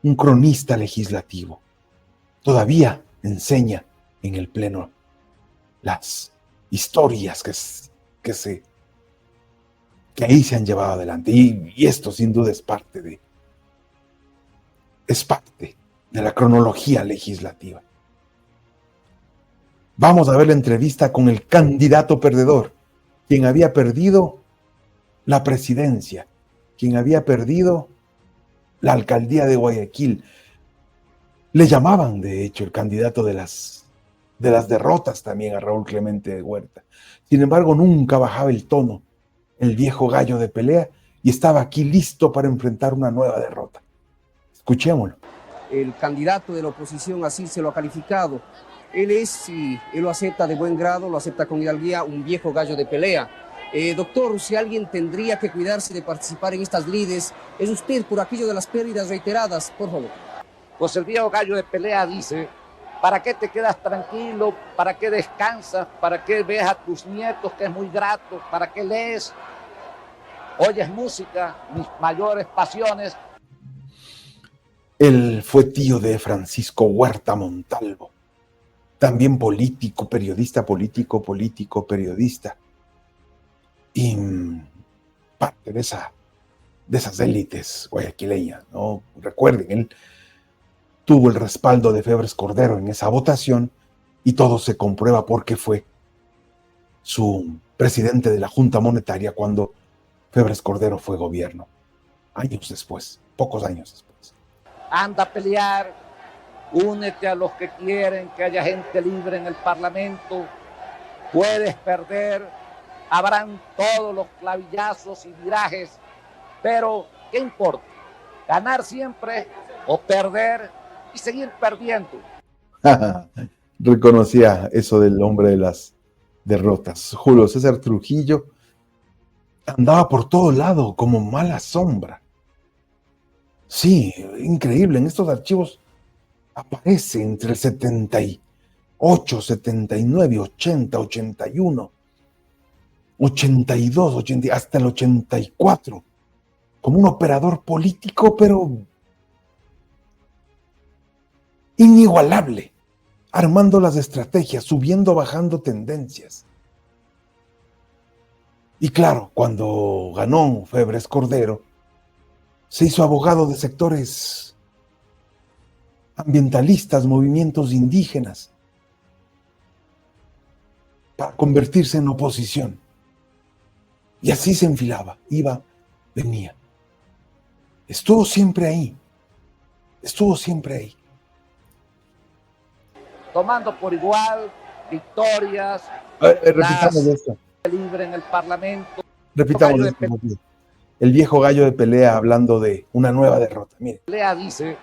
[SPEAKER 1] un cronista legislativo. Todavía enseña en el Pleno las historias que ahí se han llevado adelante. Y esto sin duda es parte de la cronología legislativa. Vamos a ver la entrevista con el candidato perdedor, quien había perdido la presidencia, quien había perdido la alcaldía de Guayaquil. Le llamaban, de hecho, el candidato de las derrotas también a Raúl Clemente Huerta. Sin embargo, nunca bajaba el tono el viejo gallo de pelea y estaba aquí listo para enfrentar una nueva derrota. Escuchémoslo.
[SPEAKER 10] El candidato de la oposición así se lo ha calificado. Él es, y él lo acepta de buen grado, lo acepta con hidalguía, un viejo gallo de pelea. Doctor, si alguien tendría que cuidarse de participar en estas lides, es usted por aquello de las pérdidas reiteradas, por favor.
[SPEAKER 11] Pues el viejo gallo de pelea dice: ¿para qué te quedas tranquilo? ¿Para qué descansas? ¿Para qué ves a tus nietos, que es muy grato? ¿Para qué lees? Oyes música, mis mayores pasiones.
[SPEAKER 1] Él fue tío de Francisco Huerta Montalvo, también político, periodista, periodista, y parte de esas élites guayaquileñas, ¿no? Recuerden, él tuvo el respaldo de Febres Cordero en esa votación y todo se comprueba porque fue su presidente de la Junta Monetaria cuando Febres Cordero fue gobierno, años después, pocos años después.
[SPEAKER 11] Anda a pelear, únete a los que quieren que haya gente libre en el Parlamento. Puedes perder, habrán todos los clavillazos y virajes, pero ¿qué importa? Ganar siempre o perder y seguir perdiendo.
[SPEAKER 1] Reconocía eso del hombre de las derrotas. Julio César Trujillo andaba por todo lado como mala sombra. Sí, increíble, en estos archivos aparece entre el 78, 79, 80, 81, 82, 80, hasta el 84, como un operador político, pero inigualable, armando las estrategias, subiendo, bajando tendencias. Y claro, cuando ganó Febres Cordero, se hizo abogado de sectores ambientalistas, movimientos indígenas, para convertirse en oposición. Y así se enfilaba, iba, venía. Estuvo siempre ahí.
[SPEAKER 11] Tomando por igual victorias,
[SPEAKER 1] repitamos esto.
[SPEAKER 11] Libre en el Parlamento.
[SPEAKER 1] Repitamos esto. El viejo gallo de pelea hablando de una nueva derrota. Mire.
[SPEAKER 11] Pelea dice: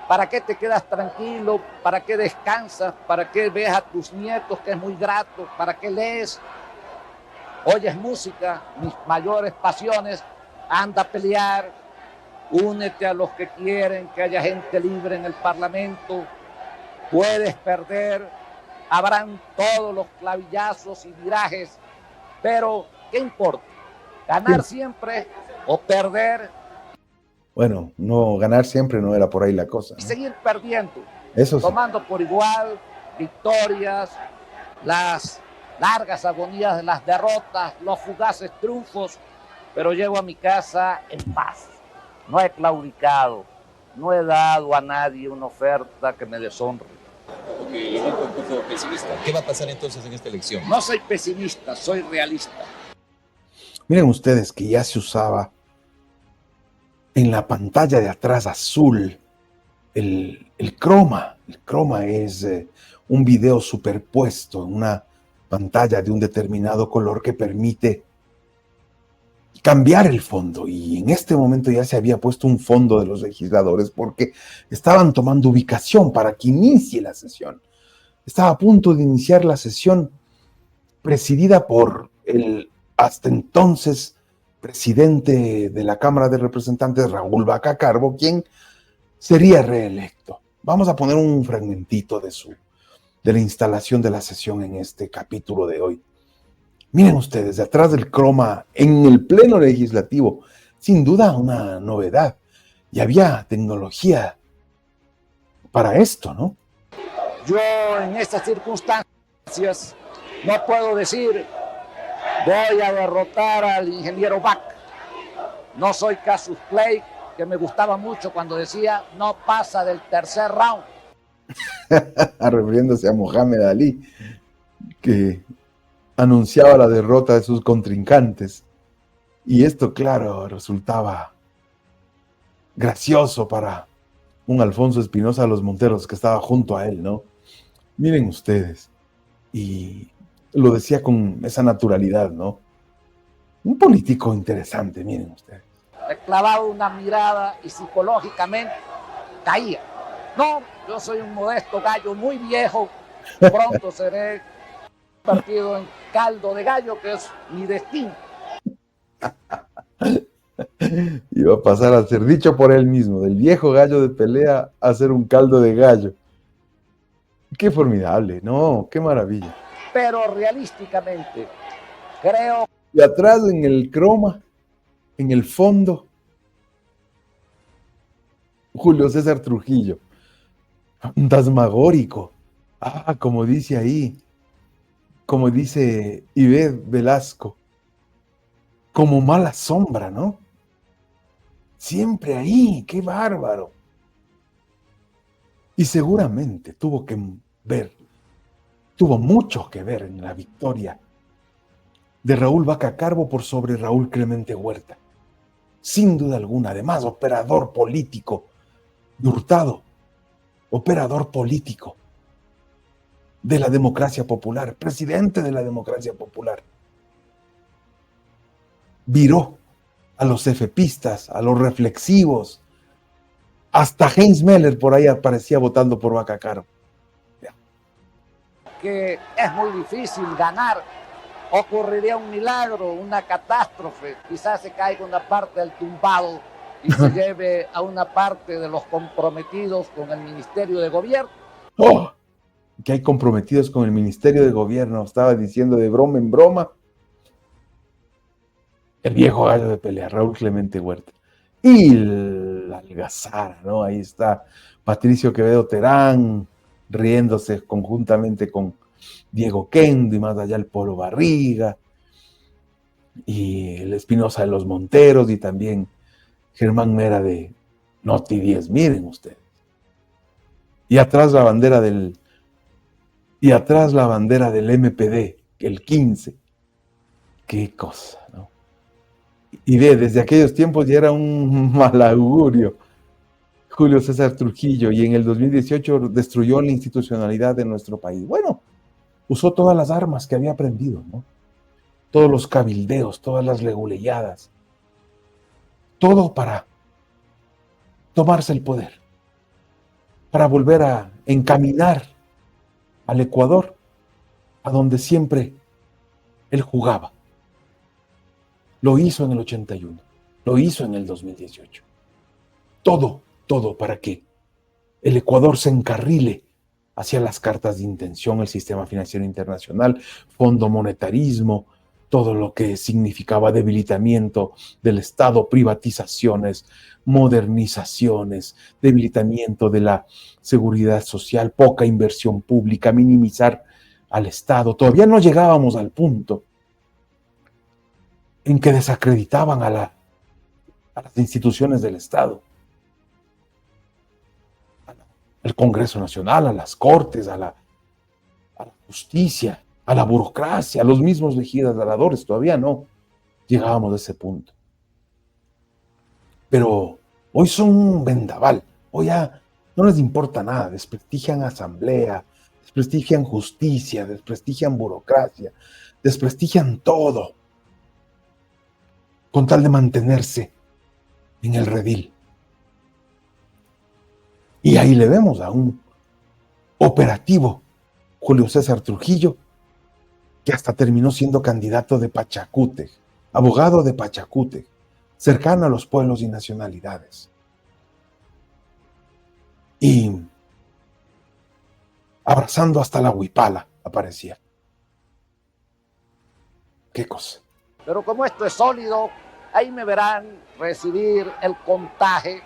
[SPEAKER 11] ¿para qué te quedas tranquilo? ¿Para qué descansas? ¿Para qué ves a tus nietos, que es muy grato? ¿Para qué lees? Oyes música, mis mayores pasiones. Anda a pelear, únete a los que quieren que haya gente libre en el Parlamento. Puedes perder, habrán todos los clavillazos y virajes, pero ¿qué importa? Ganar siempre o perder.
[SPEAKER 1] Bueno, no, ganar siempre no era por ahí la cosa, ¿no?
[SPEAKER 11] Y seguir perdiendo.
[SPEAKER 1] Eso sí.
[SPEAKER 11] Tomando por igual victorias, las largas agonías de las derrotas, los fugaces triunfos, pero llego a mi casa en paz. No he claudicado, no he dado a nadie una oferta que me deshonre.
[SPEAKER 2] Ok, lo noto un poco pesimista. ¿Qué va a pasar entonces en esta elección?
[SPEAKER 11] No soy pesimista, soy realista.
[SPEAKER 1] Miren ustedes que ya se usaba en la pantalla de atrás azul el croma. El croma es un video superpuesto en una pantalla de un determinado color que permite cambiar el fondo. Y en este momento ya se había puesto un fondo de los legisladores porque estaban tomando ubicación para que inicie la sesión. Estaba a punto de iniciar la sesión presidida por el hasta entonces presidente de la Cámara de Representantes, Raúl Vaca Carbo, quien sería reelecto. Vamos a poner un fragmentito de su de la instalación de la sesión en este capítulo de hoy. Miren ustedes, detrás del croma, en el pleno legislativo, sin duda una novedad. Y había tecnología para esto, ¿no?
[SPEAKER 11] Yo en estas circunstancias no puedo decir voy a derrotar al ingeniero Bach. No soy Cassius Clay, que me gustaba mucho cuando decía no pasa del tercer round.
[SPEAKER 1] Refiriéndose a Mohamed Ali, que anunciaba la derrota de sus contrincantes. Y esto, claro, resultaba gracioso para un Alfonso Espinosa de los Monteros que estaba junto a él, ¿no? Miren ustedes, y lo decía con esa naturalidad, ¿no? Un político interesante, miren ustedes.
[SPEAKER 11] Le clavaba una mirada y psicológicamente caía. No, yo soy un modesto gallo muy viejo, pronto seré convertido en caldo de gallo, que es mi destino.
[SPEAKER 1] Iba a pasar a ser dicho por él mismo, del viejo gallo de pelea a ser un caldo de gallo. Qué formidable, ¿no? Qué maravilla.
[SPEAKER 11] Pero realísticamente, creo...
[SPEAKER 1] Y atrás en el croma, en el fondo, Julio César Trujillo, fantasmagórico. Ah, como dice ahí, como dice Ivette Velasco, como mala sombra, ¿no? Siempre ahí, qué bárbaro. Y seguramente tuvo mucho que ver en la victoria de Raúl Vaca Carbo por sobre Raúl Clemente Huerta. Sin duda alguna, además, operador político de Hurtado, operador político de la democracia popular, presidente de la democracia popular. Viró a los efepistas, a los reflexivos. Hasta Heinz Meller por ahí aparecía votando por Vaca Carbo.
[SPEAKER 11] Que es muy difícil ganar. Ocurriría un milagro, una catástrofe. Quizás se caiga una parte del tumbado y se lleve a una parte de los comprometidos con el Ministerio de Gobierno.
[SPEAKER 1] ¡Oh! Que hay comprometidos con el Ministerio de Gobierno, estaba diciendo de broma en broma. El viejo gallo de pelea, Raúl Clemente Huerta. Y la algazara, ¿no? Ahí está Patricio Quevedo Terán, riéndose conjuntamente con Diego Kendo y más allá el Polo Barriga, y el Espinosa de los Monteros, y también Germán Mera de Noti 10, miren ustedes. Y atrás la bandera del MPD, el 15. Qué cosa, ¿no? Y desde aquellos tiempos ya era un mal augurio Julio César Trujillo, y en el 2018 destruyó la institucionalidad de nuestro país. Bueno, usó todas las armas que había aprendido, ¿no? Todos los cabildeos, todas las leguleyadas, todo para tomarse el poder, para volver a encaminar al Ecuador a donde siempre él jugaba. Lo hizo en el 81, lo hizo en el 2018. Todo para que el Ecuador se encarrile hacia las cartas de intención, el sistema financiero internacional, fondo monetarismo, todo lo que significaba debilitamiento del Estado, privatizaciones, modernizaciones, debilitamiento de la seguridad social, poca inversión pública, minimizar al Estado. Todavía no llegábamos al punto en que desacreditaban a las instituciones del Estado, al Congreso Nacional, a las Cortes, a la justicia, a la burocracia, a los mismos legisladores. Todavía no llegábamos a ese punto. Pero hoy son un vendaval. Hoy ya no les importa nada. Desprestigian asamblea, desprestigian justicia, desprestigian burocracia, desprestigian todo con tal de mantenerse en el redil. Y ahí le vemos a un operativo Julio César Trujillo, que hasta terminó siendo candidato de Pachacútec, abogado de Pachacútec, cercano a los pueblos y nacionalidades. Y abrazando hasta la huipala, aparecía. ¿Qué cosa?
[SPEAKER 11] Pero como esto es sólido, ahí me verán recibir el contaje.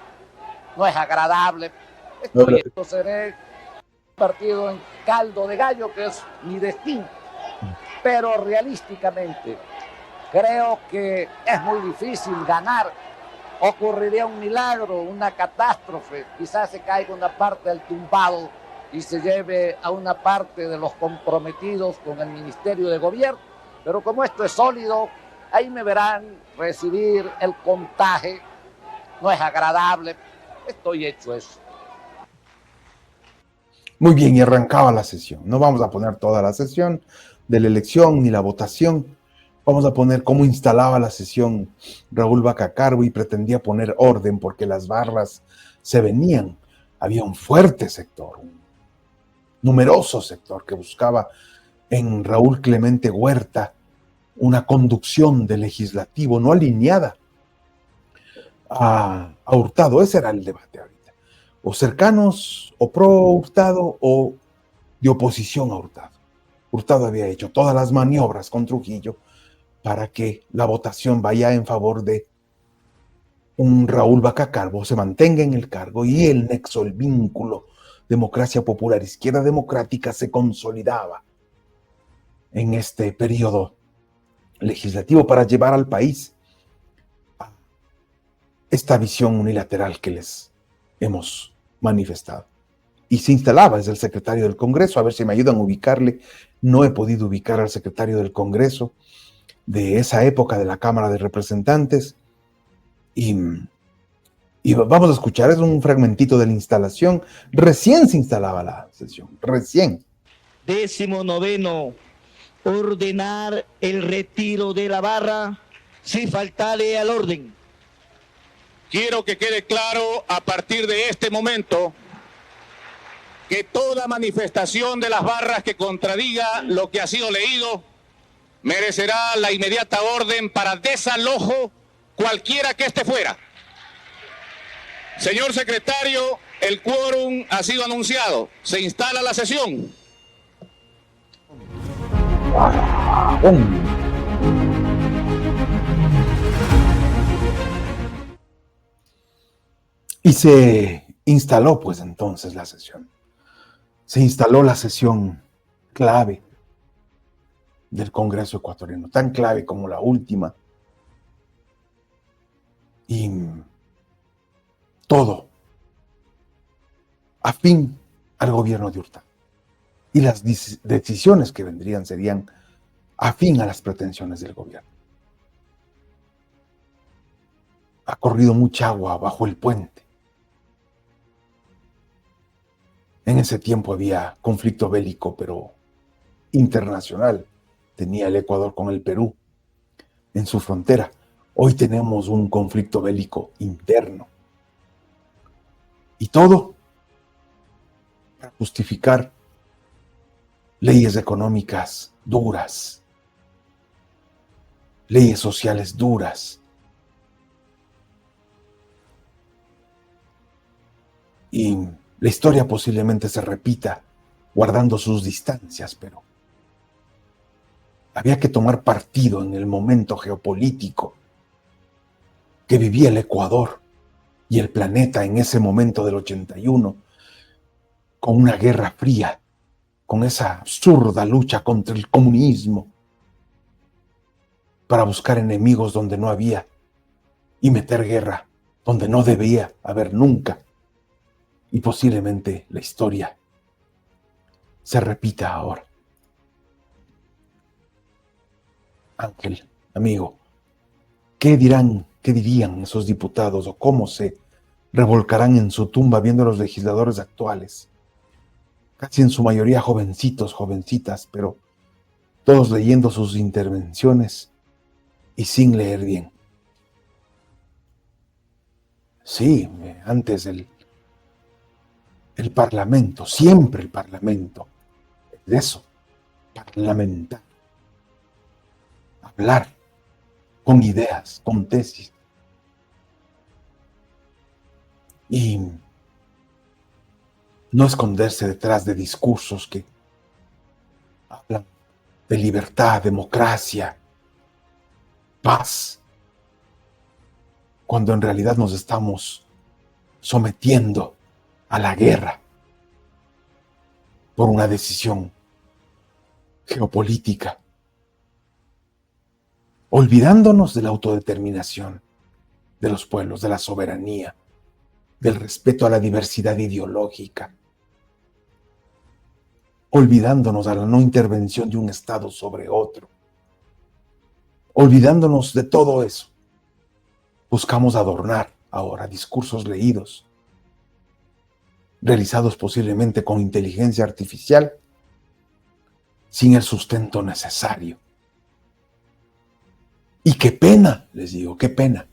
[SPEAKER 11] No es agradable. Esto seré partido en caldo de gallo, que es mi destino. Pero realísticamente, creo que es muy difícil ganar. Ocurriría un milagro, una catástrofe. Quizás se caiga una parte del tumbado y se lleve a una parte de los comprometidos con el Ministerio de Gobierno. Pero como esto es sólido, ahí me verán recibir el contaje. No es agradable. Estoy hecho eso.
[SPEAKER 1] Muy bien, y arrancaba la sesión. No vamos a poner toda la sesión de la elección ni la votación. Vamos a poner cómo instalaba la sesión Raúl Vaca Carbo y pretendía poner orden porque las barras se venían. Había un fuerte sector, un numeroso sector que buscaba en Raúl Clemente Huerta una conducción del legislativo no alineada a Hurtado. Ese era el debate ahorita. O cercanos, o pro Hurtado, o de oposición a Hurtado. Hurtado había hecho todas las maniobras con Trujillo para que la votación vaya en favor de un Raúl Vaca Carbo, se mantenga en el cargo y el nexo, el vínculo democracia popular, izquierda democrática se consolidaba en este periodo legislativo para llevar al país a esta visión unilateral que les hemos manifestado. Y se instalaba desde el secretario del Congreso, a ver si me ayudan a ubicarle. No he podido ubicar al secretario del Congreso de esa época de la Cámara de Representantes. Y vamos a escuchar, es un fragmentito de la instalación. Recién se instalaba la sesión, recién.
[SPEAKER 12] 19º, ordenar el retiro de la barra si faltare al orden.
[SPEAKER 5] Quiero que quede claro a partir de este momento que toda manifestación de las barras que contradiga lo que ha sido leído merecerá la inmediata orden para desalojo cualquiera que esté fuera. Señor secretario, el quórum ha sido anunciado. Se instala la sesión.
[SPEAKER 1] Y se instaló pues entonces la sesión. Se instaló la sesión clave del Congreso ecuatoriano, tan clave como la última. Y todo afín al gobierno de Hurtado. Y las decisiones que vendrían serían afín a las pretensiones del gobierno. Ha corrido mucha agua bajo el puente. En ese tiempo había conflicto bélico, pero internacional. Tenía el Ecuador con el Perú en su frontera. Hoy tenemos un conflicto bélico interno. Y todo para justificar leyes económicas duras, leyes sociales duras. Y la historia posiblemente se repita guardando sus distancias, pero había que tomar partido en el momento geopolítico que vivía el Ecuador y el planeta en ese momento del 81, con una guerra fría, con esa absurda lucha contra el comunismo, para buscar enemigos donde no había y meter guerra donde no debía haber nunca. Y posiblemente la historia se repita ahora. Ángel, amigo, ¿qué dirían esos diputados o cómo se revolcarán en su tumba viendo a los legisladores actuales? Casi en su mayoría jovencitos, jovencitas, pero todos leyendo sus intervenciones y sin leer bien. Sí, antes el Parlamento, siempre el Parlamento, de eso, parlamentar, hablar con ideas, con tesis. Y no esconderse detrás de discursos que hablan de libertad, democracia, paz, cuando en realidad nos estamos sometiendo a la guerra por una decisión geopolítica, olvidándonos de la autodeterminación de los pueblos, de la soberanía, del respeto a la diversidad ideológica, olvidándonos de la no intervención de un Estado sobre otro, olvidándonos de todo eso. Buscamos adornar ahora discursos leídos, realizados posiblemente con inteligencia artificial, sin el sustento necesario. Y qué pena, les digo, qué pena,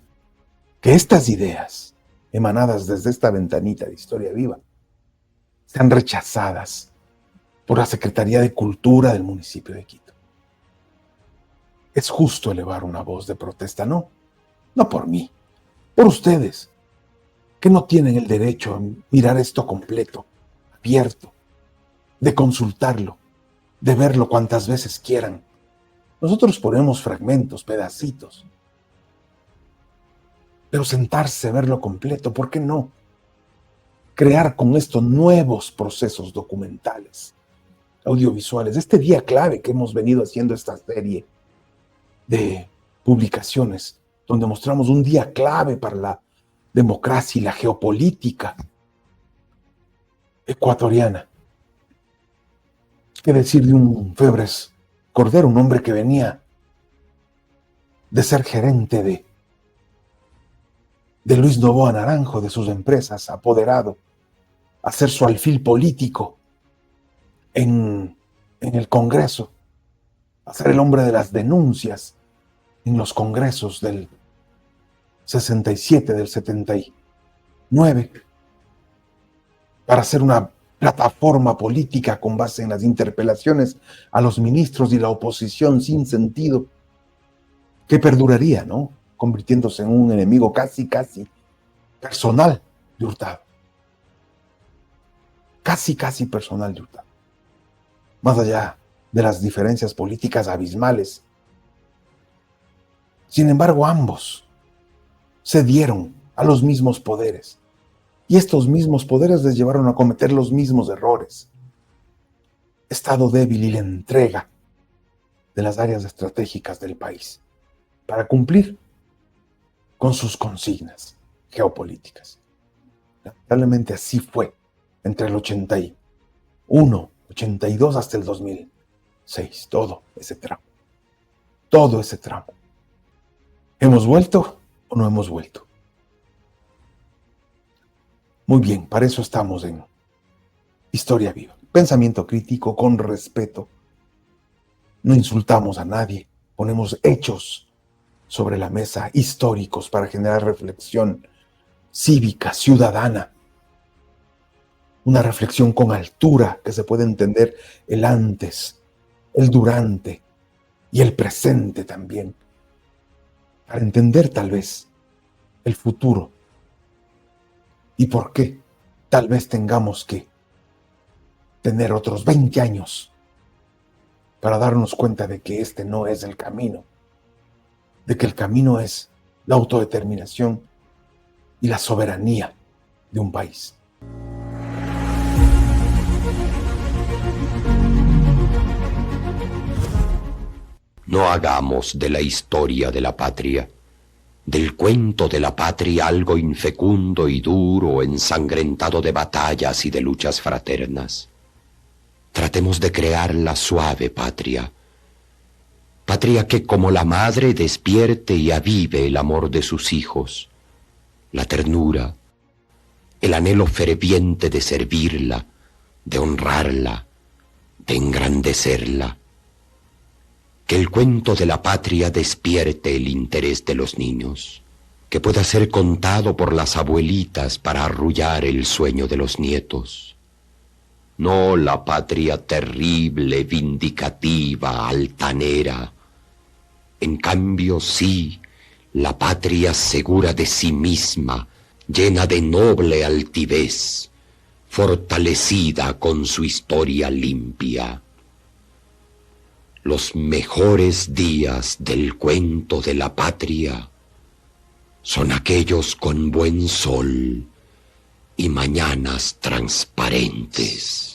[SPEAKER 1] que estas ideas emanadas desde esta ventanita de Historia Viva sean rechazadas por la Secretaría de Cultura del municipio de Quito. Es justo elevar una voz de protesta, no por mí, por ustedes, que no tienen el derecho a mirar esto completo, abierto, de consultarlo, de verlo cuantas veces quieran. Nosotros ponemos fragmentos, pedacitos, pero sentarse, verlo completo, ¿por qué no? Crear con esto nuevos procesos documentales, audiovisuales. Este día clave que hemos venido haciendo esta serie de publicaciones, donde mostramos un día clave para la democracia y la geopolítica ecuatoriana. ¿Qué decir de un Febres Cordero, un hombre que venía de ser gerente de Luis Noboa Naranjo, de sus empresas, apoderado, a ser su alfil político en el Congreso, a ser el hombre de las denuncias en los congresos del 67, del 79, para hacer una plataforma política con base en las interpelaciones a los ministros y la oposición sin sentido, que perduraría, ¿no? Convirtiéndose en un enemigo casi personal de Hurtado. Casi personal de Hurtado. Más allá de las diferencias políticas abismales. Sin embargo, ambos cedieron a los mismos poderes. Y estos mismos poderes les llevaron a cometer los mismos errores. Estado débil y la entrega de las áreas estratégicas del país para cumplir con sus consignas geopolíticas. Lamentablemente así fue entre el 81, 82 hasta el 2006. Todo ese tramo. ¿Hemos vuelto o no hemos vuelto? Muy bien, para eso estamos en Historia Viva. Pensamiento crítico con respeto. No insultamos a nadie. Ponemos hechos sobre la mesa, históricos, para generar reflexión cívica, ciudadana. Una reflexión con altura, que se puede entender el antes, el durante y el presente también. Para entender tal vez el futuro. ¿Y por qué tal vez tengamos que tener otros 20 años para darnos cuenta de que este no es el camino? De que el camino es la autodeterminación y la soberanía de un país.
[SPEAKER 13] No hagamos de la historia de la patria, del cuento de la patria, algo infecundo y duro, ensangrentado de batallas y de luchas fraternas. Tratemos de crear la suave patria, patria que como la madre despierte y avive el amor de sus hijos, la ternura, el anhelo ferviente de servirla, de honrarla, de engrandecerla. Que el cuento de la patria despierte el interés de los niños, que pueda ser contado por las abuelitas para arrullar el sueño de los nietos. No la patria terrible, vindicativa, altanera. En cambio, sí, la patria segura de sí misma, llena de noble altivez, fortalecida con su historia limpia. Los mejores días del cuento de la patria son aquellos con buen sol y mañanas transparentes.